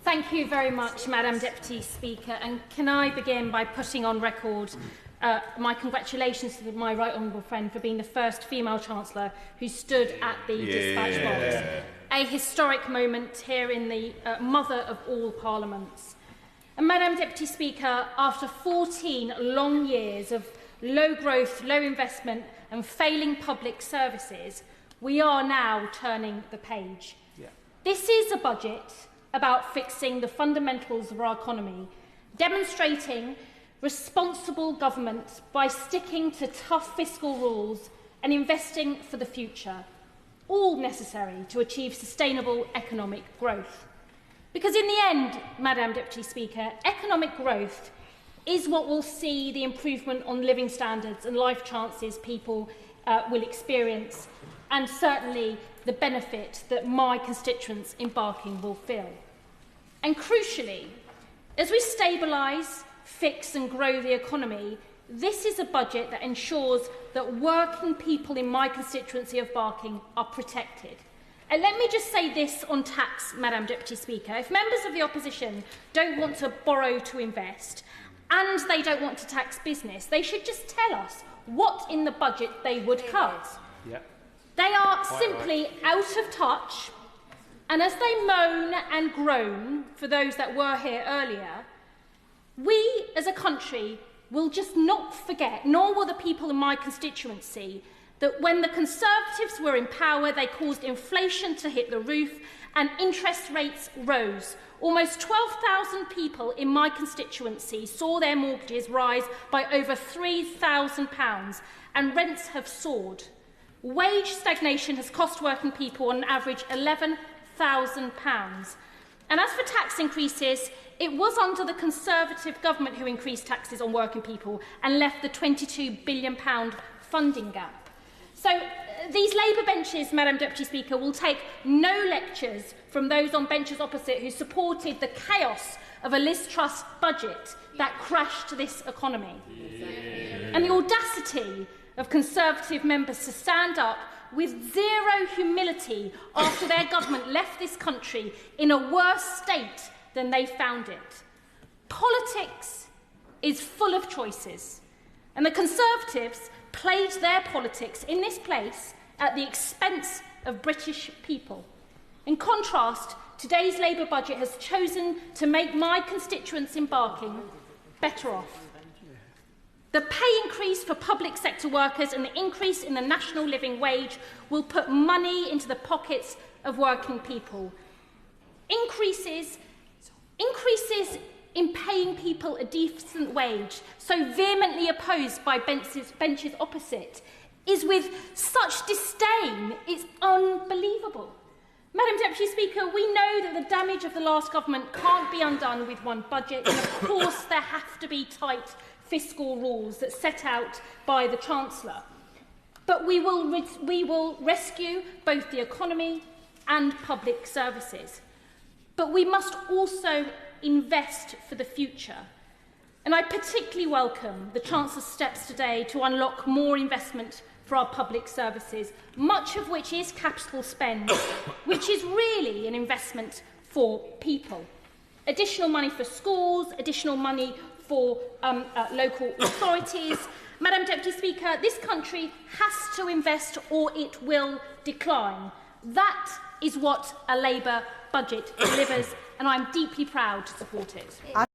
Thank you very much, Madam Deputy Speaker. And can I begin by putting on record my congratulations to my right honourable friend for being the first female Chancellor who stood at the dispatch box. A historic moment here in the mother of all parliaments. And Madam Deputy Speaker, after 14 long years of low growth, low investment and failing public services, we are now turning the page. This is a budget about fixing the fundamentals of our economy, demonstrating responsible government by sticking to tough fiscal rules and investing for the future, all necessary to achieve sustainable economic growth. Because in the end, Madam Deputy Speaker, economic growth is what will see the improvement on living standards and life chances people will experience, and certainly the benefit that my constituents in Barking will feel. And crucially, as we stabilise, fix and grow the economy, this is a budget that ensures that working people in my constituency of Barking are protected. And let me just say this on tax, Madam Deputy Speaker. If members of the opposition don't want to borrow to invest and they don't want to tax business, they should just tell us what in the budget they would cut. They are simply out of touch, and as they moan and groan, for those that were here earlier, we as a country will just not forget, nor will the people in my constituency, that when the Conservatives were in power, they caused inflation to hit the roof and interest rates rose. Almost 12,000 people in my constituency saw their mortgages rise by over £3,000 and rents have soared. Wage stagnation has cost working people on average £11,000. And as for tax increases, it was under the Conservative government who increased taxes on working people and left the £22 billion funding gap. So these Labour benches, Madam Deputy Speaker, will take no lectures from those on benches opposite who supported the chaos of a Liz Truss budget that crashed this economy. And the audacity of Conservative members to stand up with zero humility after their government left this country in a worse state than they found it. Politics is full of choices, and the Conservatives played their politics in this place at the expense of British people. In contrast, today's Labour budget has chosen to make my constituents in Barking better off. The pay increase for public sector workers and the increase in the national living wage will put money into the pockets of working people. Increases in paying people a decent wage, so vehemently opposed by benches opposite, is with such disdain, it's unbelievable. Madam Deputy Speaker, we know that the damage of the last government can't be undone with one budget, and of course there have to be tight fiscal rules that set out by the Chancellor. But we will rescue both the economy and public services. But we must also invest for the future. And I particularly welcome the Chancellor's steps today to unlock more investment for our public services, much of which is capital spend, which is really an investment for people. Additional money for schools, additional money for local authorities. Madam Deputy Speaker, this country has to invest or it will decline. That is what a Labour budget delivers, and I'm deeply proud to support it.